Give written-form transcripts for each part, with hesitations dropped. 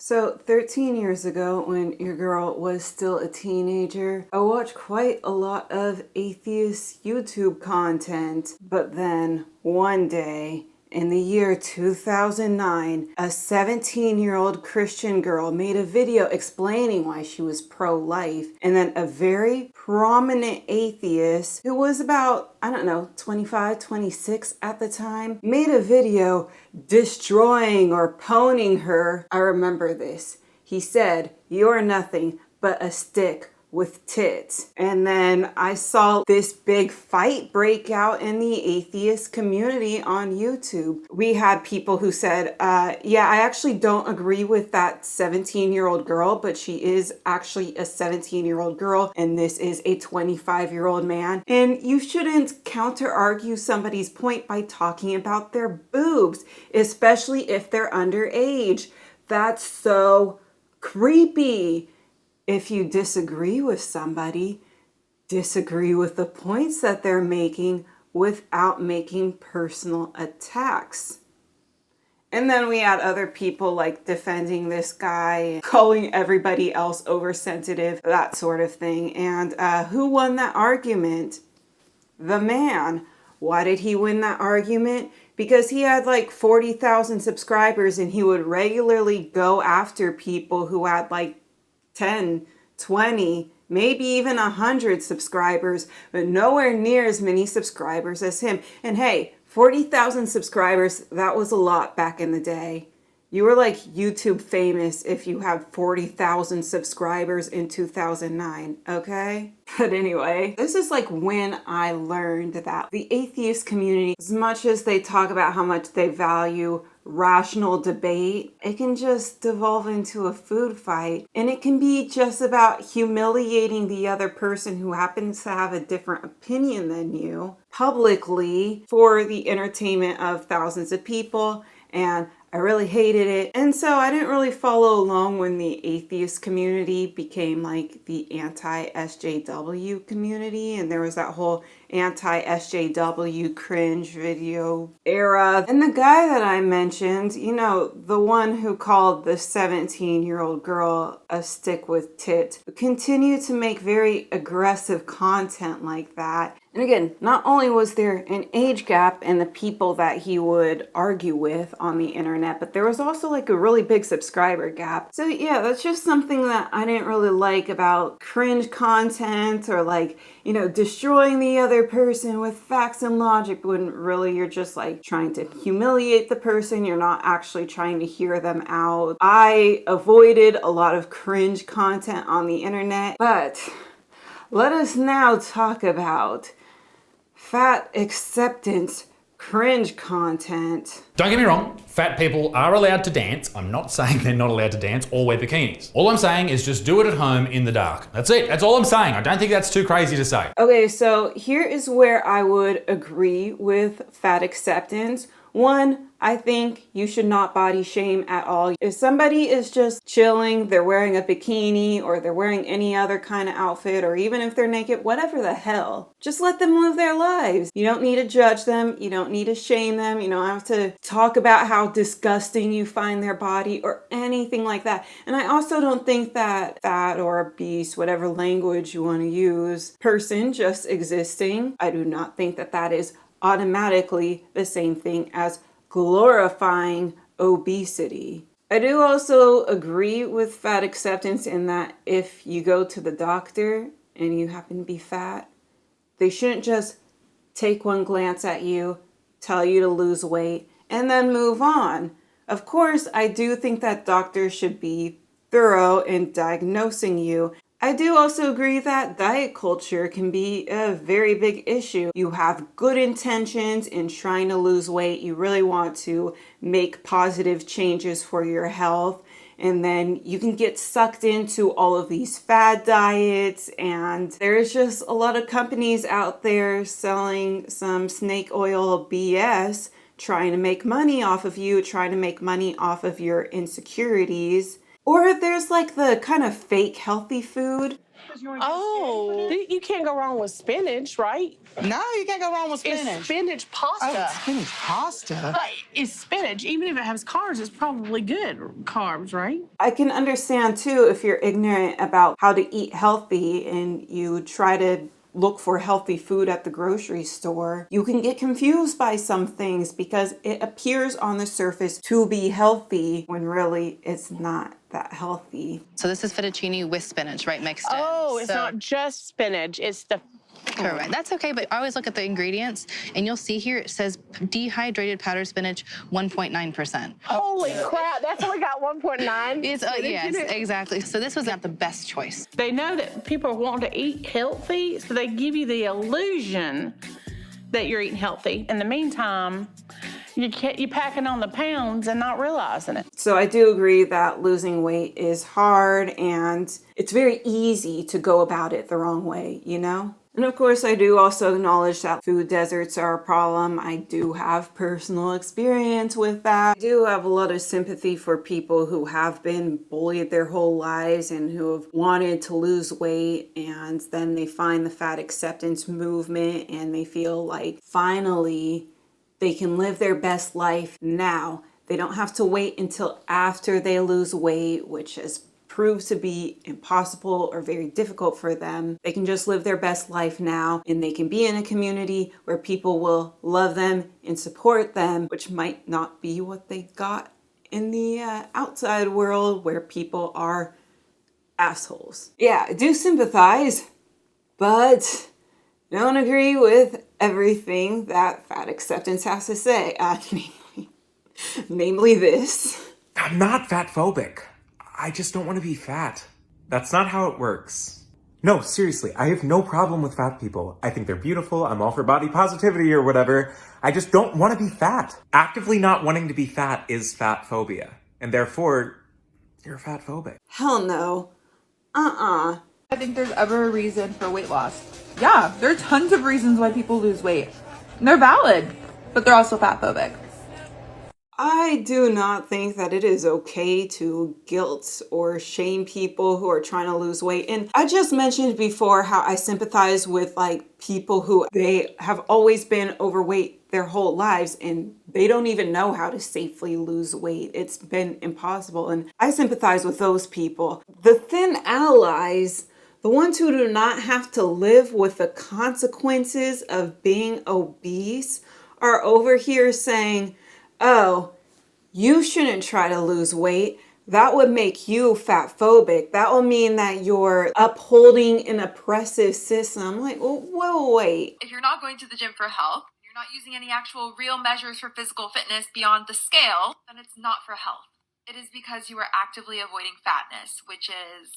So 13 years ago, when your girl was still a teenager, I watched quite a lot of atheist YouTube content. But then one day, in the year 2009, a 17-year-old Christian girl made a video explaining why she was pro-life. And then a very prominent atheist who was about, 25, 26 at the time, made a video destroying or pwning her. I remember this. He said, "You're nothing but a stick with tits." And then I saw this big fight break out in the atheist community on YouTube. We had people who said, yeah, I actually don't agree with that 17-year-old girl, but she is actually a 17-year-old girl and this is a 25-year-old man. And you shouldn't counter argue somebody's point by talking about their boobs, especially if they're underage. That's so creepy. If you disagree with somebody, disagree with the points that they're making without making personal attacks. And then we had other people like defending this guy, calling everybody else oversensitive, that sort of thing. And who won that argument? The man. Why did he win that argument? Because he had like 40,000 subscribers and he would regularly go after people who had like 10, 20, maybe even 100 subscribers, but nowhere near as many subscribers as him. And hey, 40,000 subscribers, that was a lot back in the day. You were like YouTube famous if you had 40,000 subscribers in 2009, okay? But anyway, this is like when I learned that the atheist community, as much as they talk about how much they value rational debate, it can just devolve into a food fight. And it can be just about humiliating the other person who happens to have a different opinion than you publicly for the entertainment of thousands of people. And I really hated it. And so I didn't really follow along when the atheist community became like the anti-SJW community. And there was that whole anti-SJW cringe video era. And the guy that I mentioned, the one who called the 17-year-old girl a stick with tit, continued to make very aggressive content like that. And again, not only was there an age gap in the people that he would argue with on the internet, but there was also like a really big subscriber gap. So yeah, that's just something that I didn't really like about cringe content or like, destroying the other person with facts and logic when really you're just like trying to humiliate the person. You're not actually trying to hear them out. I avoided a lot of cringe content on the internet, but let us now talk about fat acceptance cringe content. Don't get me wrong, fat people are allowed to dance. I'm not saying they're not allowed to dance or wear bikinis. All I'm saying is just do it at home in the dark. That's it. That's all I'm saying. I don't think that's too crazy to say. Okay, so here is where I would agree with fat acceptance. One, I think you should not body shame at all. If somebody is just chilling, they're wearing a bikini or they're wearing any other kind of outfit, or even if they're naked, whatever the hell, just let them live their lives. You don't need to judge them. You don't need to shame them. You don't have to talk about how disgusting you find their body or anything like that. And I also don't think that fat or obese, whatever language you want to use, person just existing, I do not think that that is automatically the same thing as glorifying obesity. I do also agree with fat acceptance in that if you go to the doctor and you happen to be fat, they shouldn't just take one glance at you, tell you to lose weight, and then move on. Of course, I do think that doctors should be thorough in diagnosing you. I do also agree that diet culture can be a very big issue. You have good intentions in trying to lose weight. You really want to make positive changes for your health. And then you can get sucked into all of these fad diets. And there's just a lot of companies out there selling some snake oil BS, trying to make money off of you, trying to make money off of your insecurities. Or there's like the kind of fake healthy food. Oh, you can't go wrong with spinach, right? No, you can't go wrong with spinach. It's spinach pasta. Oh, spinach pasta. But it's spinach. Even if it has carbs, it's probably good carbs, right? I can understand too if you're ignorant about how to eat healthy and you try to look for healthy food at the grocery store. You can get confused by some things because it appears on the surface to be healthy when really it's not that healthy. So this is fettuccine with spinach, right, mixed in. Oh, it's not just spinach. It's the... Correct. That's okay, but I always look at the ingredients, and you'll see here it says dehydrated powdered spinach, 1.9%. Holy crap, that's only got 1.9? It's yes, exactly. So this was not the best choice. They know that people want to eat healthy, so they give you the illusion that you're eating healthy. In the meantime, you're packing on the pounds and not realizing it. So I do agree that losing weight is hard and it's very easy to go about it the wrong way, you know? And of course, I do also acknowledge that food deserts are a problem. I do have personal experience with that. I do have a lot of sympathy for people who have been bullied their whole lives and who have wanted to lose weight, and then they find the fat acceptance movement and they feel like finally they can live their best life now. They don't have to wait until after they lose weight, which has proved to be impossible or very difficult for them. They can just live their best life now, and they can be in a community where people will love them and support them, which might not be what they got in the outside world where people are assholes. Yeah, I do sympathize, but don't agree with everything that fat acceptance has to say. Namely this. I'm not fat phobic. I just don't want to be fat. That's not how it works. No, seriously, I have no problem with fat people. I think they're beautiful. I'm all for body positivity or whatever. I just don't want to be fat. Actively not wanting to be fat is fat phobia. And therefore, you're fat phobic. Hell no. I think there's ever a reason for weight loss. Yeah, there are tons of reasons why people lose weight. And they're valid, but they're also fat phobic. I do not think that it is okay to guilt or shame people who are trying to lose weight. And I just mentioned before how I sympathize with like people who they have always been overweight their whole lives and they don't even know how to safely lose weight. It's been impossible. And I sympathize with those people. The thin allies, the ones who do not have to live with the consequences of being obese, are over here saying, oh, you shouldn't try to lose weight. That would make you fat phobic. That will mean that you're upholding an oppressive system. I'm like, well, whoa, wait. If you're not going to the gym for health, you're not using any actual real measures for physical fitness beyond the scale, then it's not for health. It is because you are actively avoiding fatness, which is,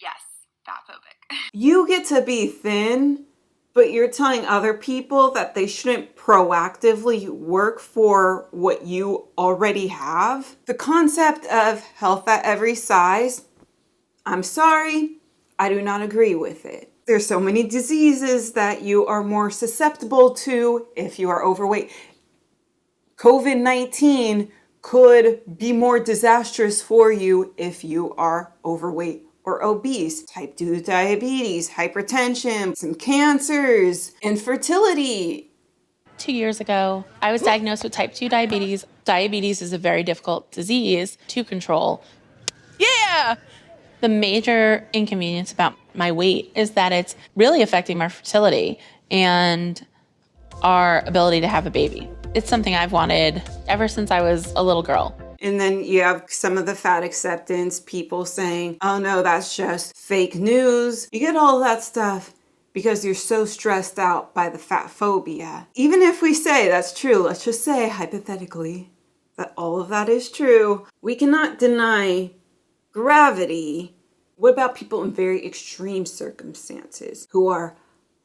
yes, fat phobic. You get to be thin, but you're telling other people that they shouldn't proactively work for what you already have. The concept of health at every size, I'm sorry, I do not agree with it. There's so many diseases that you are more susceptible to if you are overweight. COVID-19 could be more disastrous for you if you are overweight or obese, type 2 diabetes, hypertension, some cancers, infertility. 2 years ago, I was diagnosed with type 2 diabetes. Diabetes is a very difficult disease to control. Yeah! The major inconvenience about my weight is that it's really affecting my fertility and our ability to have a baby. It's something I've wanted ever since I was a little girl. And then you have some of the fat acceptance people saying, oh no, that's just fake news. You get all that stuff because you're so stressed out by the fat phobia. Even if we say that's true, let's just say hypothetically that all of that is true, we cannot deny gravity. What about people in very extreme circumstances who are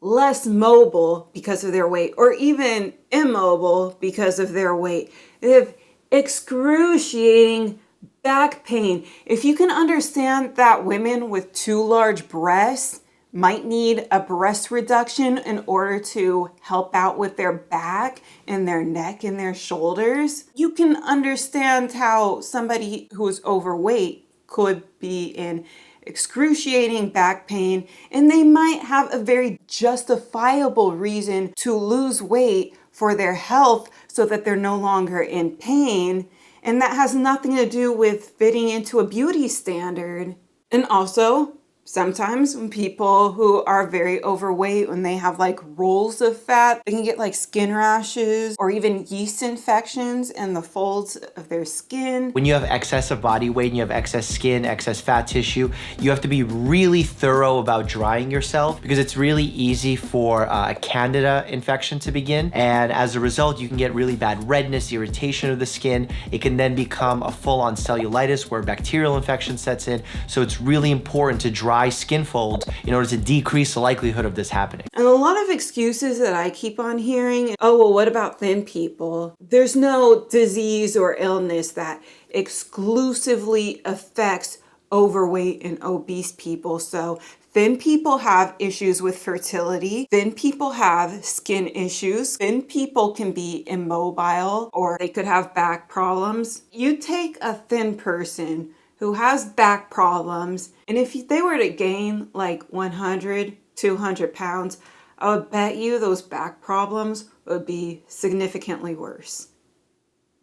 less mobile because of their weight or even immobile because of their weight? They have excruciating back pain. If you can understand that women with too large breasts might need a breast reduction in order to help out with their back and their neck and their shoulders, you can understand how somebody who is overweight could be in excruciating back pain, and they might have a very justifiable reason to lose weight for their health so that they're no longer in pain. And that has nothing to do with fitting into a beauty standard. And also, sometimes when people who are very overweight, when they have like rolls of fat, they can get like skin rashes or even yeast infections in the folds of their skin. When you have excessive body weight and you have excess skin, excess fat tissue, you have to be really thorough about drying yourself because it's really easy for a candida infection to begin. And as a result, you can get really bad redness, irritation of the skin. It can then become a full-on cellulitis where bacterial infection sets in. So it's really important to dry skin folds in order to decrease the likelihood of this happening. And a lot of excuses that I keep on hearing, oh, well, what about thin people? There's no disease or illness that exclusively affects overweight and obese people. So thin people have issues with fertility. Thin people have skin issues. Thin people can be immobile or they could have back problems. You take a thin person who has back problems, and if they were to gain like 100, 200 pounds, I would bet you those back problems would be significantly worse.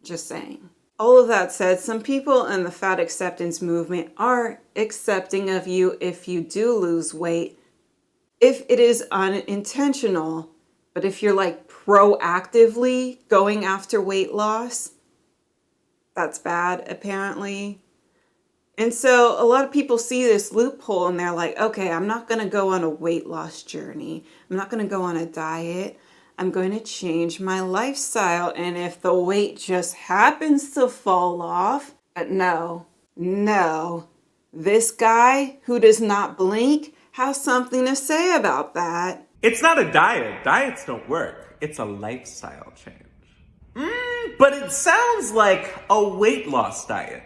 Just saying. All of that said, some people in the fat acceptance movement are accepting of you if you do lose weight, if it is unintentional. But if you're like proactively going after weight loss, that's bad apparently. And so a lot of people see this loophole and they're like, okay, I'm not going to go on a weight loss journey. I'm not going to go on a diet. I'm going to change my lifestyle. And if the weight just happens to fall off, but no, this guy who does not blink has something to say about that. It's not a diet. Diets don't work. It's a lifestyle change. But it sounds like a weight loss diet.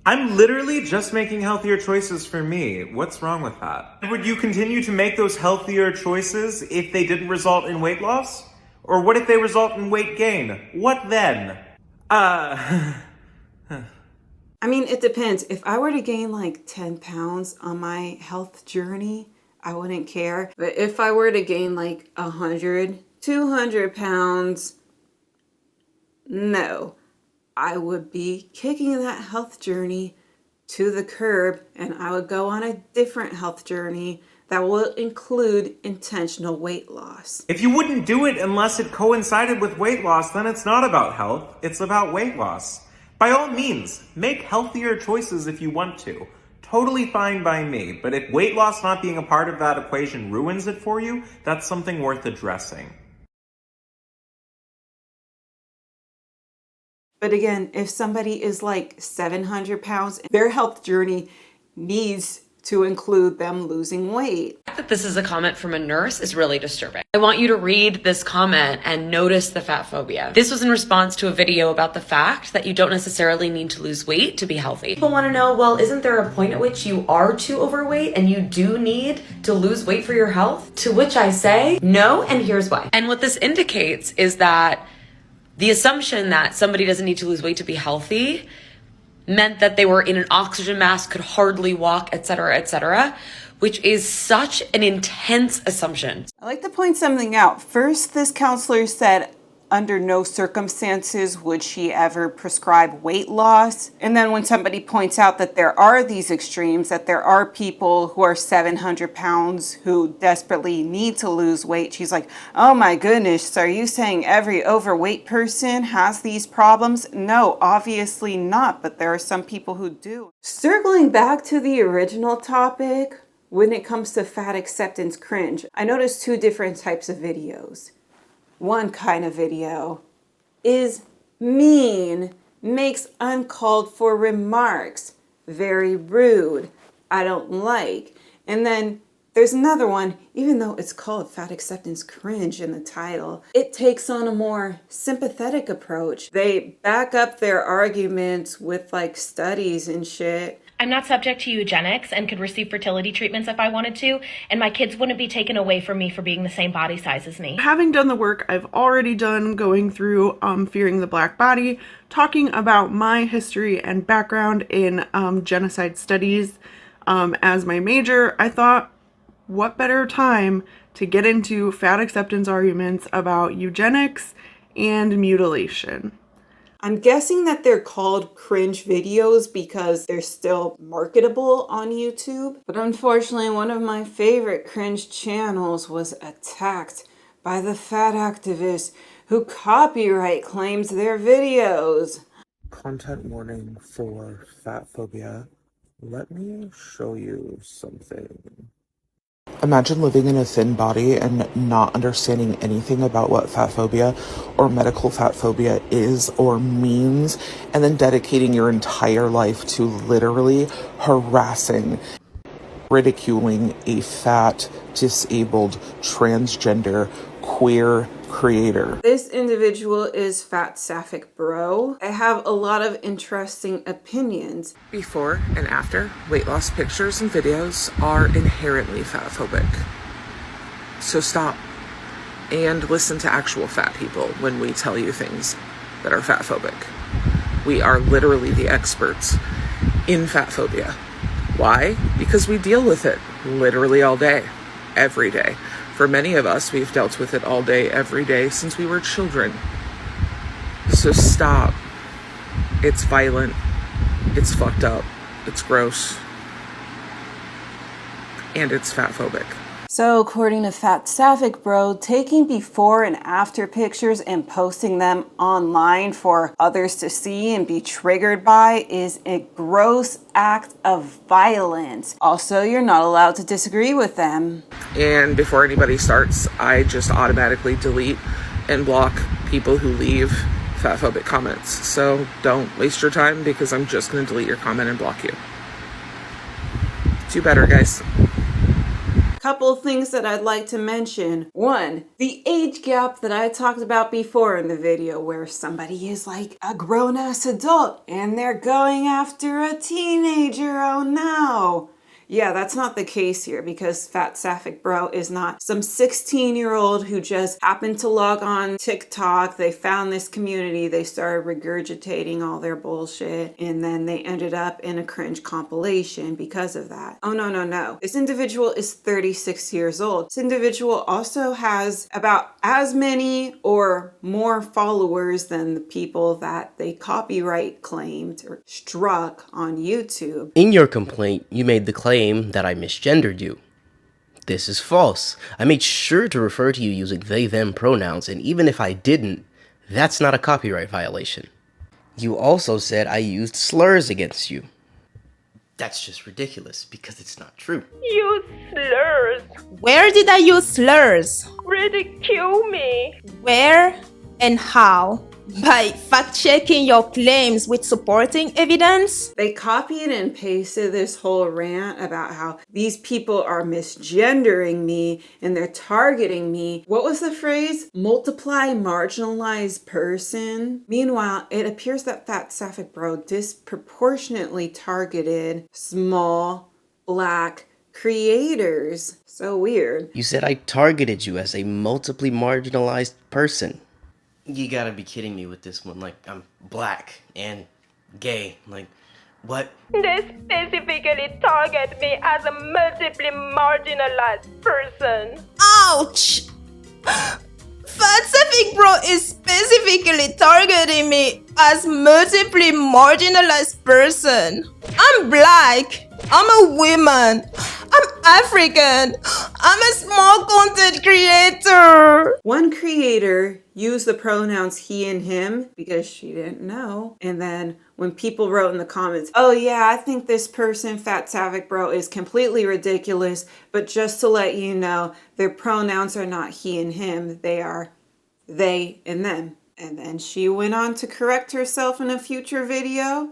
I'm literally just making healthier choices for me. What's wrong with that? Would you continue to make those healthier choices if they didn't result in weight loss? Or what if they result in weight gain? What then? I mean, it depends. If I were to gain like 10 pounds on my health journey, I wouldn't care. But if I were to gain like 100, 200 pounds, no. I would be kicking that health journey to the curb and I would go on a different health journey that will include intentional weight loss. If you wouldn't do it unless it coincided with weight loss, then it's not about health, it's about weight loss. By all means, make healthier choices if you want to. Totally fine by me, but if weight loss not being a part of that equation ruins it for you, that's something worth addressing. But again, if somebody is like 700 pounds, their health journey needs to include them losing weight. The fact that this is a comment from a nurse is really disturbing. I want you to read this comment and notice the fat phobia. This was in response to a video about the fact that you don't necessarily need to lose weight to be healthy. People want to know, well, isn't there a point at which you are too overweight and you do need to lose weight for your health? To which I say, no, and here's why. And what this indicates is that the assumption that somebody doesn't need to lose weight to be healthy meant that they were in an oxygen mask, could hardly walk, etc., which is such an intense assumption. I'd like to point something out. First, this counselor said under no circumstances would she ever prescribe weight loss. And then when somebody points out that there are these extremes, that there are people who are 700 pounds who desperately need to lose weight, she's like, oh my goodness, so are you saying every overweight person has these problems? No, obviously not, but there are some people who do. Circling back to the original topic, when it comes to fat acceptance cringe, I noticed two different types of videos. One kind of video is mean, makes uncalled for remarks, very rude, I don't like. And then there's another one, even though it's called Fat Acceptance Cringe in the title, it takes on a more sympathetic approach. They back up their arguments with like studies and shit. I'm not subject to eugenics and could receive fertility treatments if I wanted to, and my kids wouldn't be taken away from me for being the same body size as me. Having done the work I've already done going through Fearing the Black Body, talking about my history and background in genocide studies, as my major, I thought, what better time to get into fat acceptance arguments about eugenics and mutilation. I'm guessing that they're called cringe videos because they're still marketable on YouTube. But unfortunately, one of my favorite cringe channels was attacked by the fat activists who copyright claims their videos. Content warning for fat phobia. Let me show you something. Imagine living in a thin body and not understanding anything about what fat phobia or medical fat phobia is or means, and then dedicating your entire life to literally harassing, ridiculing a fat, disabled, transgender, queer creator. This individual is FatSapphicBro. I have a lot of interesting opinions. Before and after weight loss pictures and videos are inherently fatphobic. So stop and listen to actual fat people when we tell you things that are fatphobic. We are literally the experts in fat phobia. Why? Because we deal with it literally all day, every day. For many of us, we've dealt with it all day, every day since we were children. So stop. It's violent. It's fucked up. It's gross. And it's fatphobic. So according to FatSapphicBro, taking before and after pictures and posting them online for others to see and be triggered by is a gross act of violence. Also, you're not allowed to disagree with them. And before anybody starts, I just automatically delete and block people who leave fatphobic comments. So don't waste your time because I'm just going to delete your comment and block you. Do better, guys. Couple things that I'd like to mention. One, the age gap that I talked about before in the video where somebody is like a grown-ass adult and they're going after a teenager. Oh no. Yeah, that's not the case here because FatSapphicBro is not some 16-year-old who just happened to log on TikTok. They found this community, they started regurgitating all their bullshit, and then they ended up in a cringe compilation because of that. Oh, no, no, no. This individual is 36 years old. This individual also has about as many or more followers than the people that they copyright claimed or struck on YouTube. In your complaint, you made the claim that I misgendered you. This is false. I made sure to refer to you using they, them pronouns, and even if I didn't, that's not a copyright violation. You also said I used slurs against you. That's just ridiculous because it's not true. Use slurs. Where did I use slurs? Ridicule me. Where and how? By fact-checking your claims with supporting evidence? They copied and pasted this whole rant about how these people are misgendering me and they're targeting me. What was the phrase? Multiply marginalized person. Meanwhile, it appears that FatSapphicBro disproportionately targeted small black creators. So weird. You said I targeted you as a multiply marginalized person. You gotta be kidding me with this one. Like, I'm black and gay. Like, what? They specifically target me as a multiply marginalized person. Ouch! FatSapphicBro is specifically targeting me as multiply marginalized person. I'm black. I'm a woman. I'm African. I'm a small content creator. One creator used the pronouns he and him because she didn't know. And then when people wrote in the comments, oh yeah, I think this person, FatSapphicBro, is completely ridiculous. But just to let you know, their pronouns are not he and him. They are they and them. And then she went on to correct herself in a future video.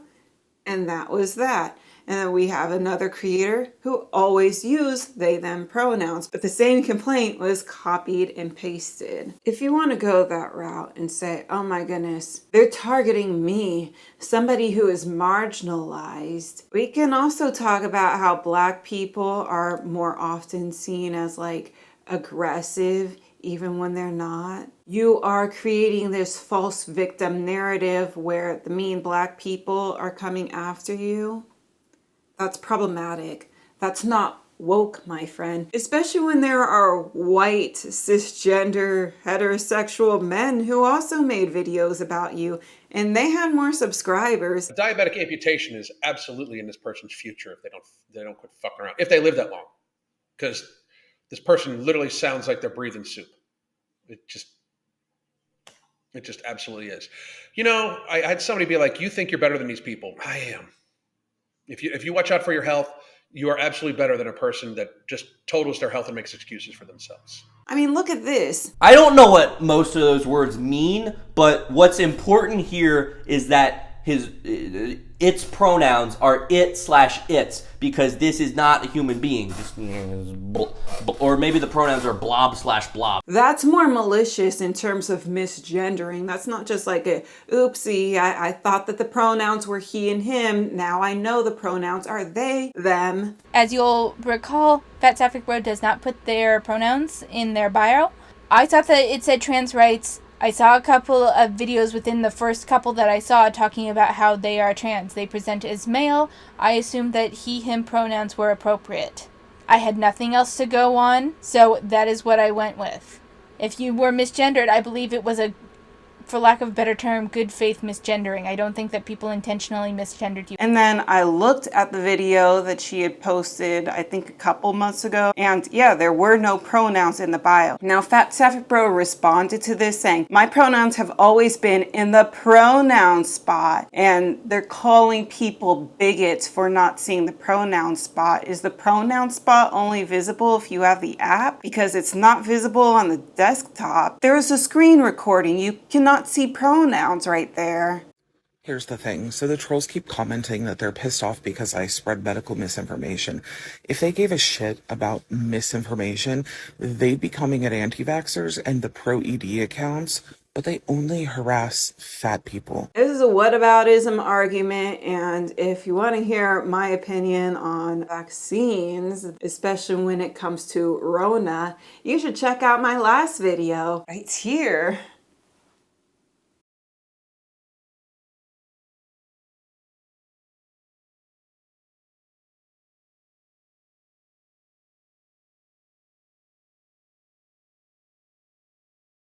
And that was that. And then we have another creator who always used they, them pronouns, but the same complaint was copied and pasted. If you want to go that route and say, oh my goodness, they're targeting me, somebody who is marginalized, we can also talk about how black people are more often seen as like aggressive even when they're not. You are creating this false victim narrative where the mean black people are coming after you. That's problematic. That's not woke, my friend. Especially when there are white, cisgender, heterosexual men who also made videos about you and they had more subscribers. Diabetic amputation is absolutely in this person's future if they don't quit fucking around, if they live that long. Because this person literally sounds like they're breathing soup. It just absolutely is. You know, I had somebody be like, you think you're better than these people. I am. If you watch out for your health, you are absolutely better than a person that just totals their health and makes excuses for themselves. I mean, look at this. I don't know what most of those words mean, but what's important here is that its pronouns are it/its, because this is not a human being. Or maybe the pronouns are blob/blob. That's more malicious in terms of misgendering. That's not just like a oopsie, I thought that the pronouns were he and him. Now I know the pronouns are they, them. As you'll recall, FatSapphicBro does not put their pronouns in their bio. I thought that it said trans rights. I saw a couple of videos within the first couple that I saw talking about how they are trans. They present as male. I assumed that he, him pronouns were appropriate. I had nothing else to go on, so that is what I went with. If you were misgendered, I believe it was for lack of a better term, good faith misgendering. I don't think that people intentionally misgendered you. And then I looked at the video that she had posted, I think a couple months ago, and yeah, there were no pronouns in the bio. Now, FatSapphicBro responded to this saying, my pronouns have always been in the pronoun spot, and they're calling people bigots for not seeing the pronoun spot. Is the pronoun spot only visible if you have the app? Because it's not visible on the desktop. There's a screen recording. You cannot see pronouns right there. Here's the thing. So the trolls keep commenting that they're pissed off because I spread medical misinformation. If they gave a shit about misinformation, they'd be coming at anti-vaxxers and the pro-ED accounts, but they only harass fat people. This is a whataboutism argument, and if you want to hear my opinion on vaccines, especially when it comes to Rona, you should check out my last video right here.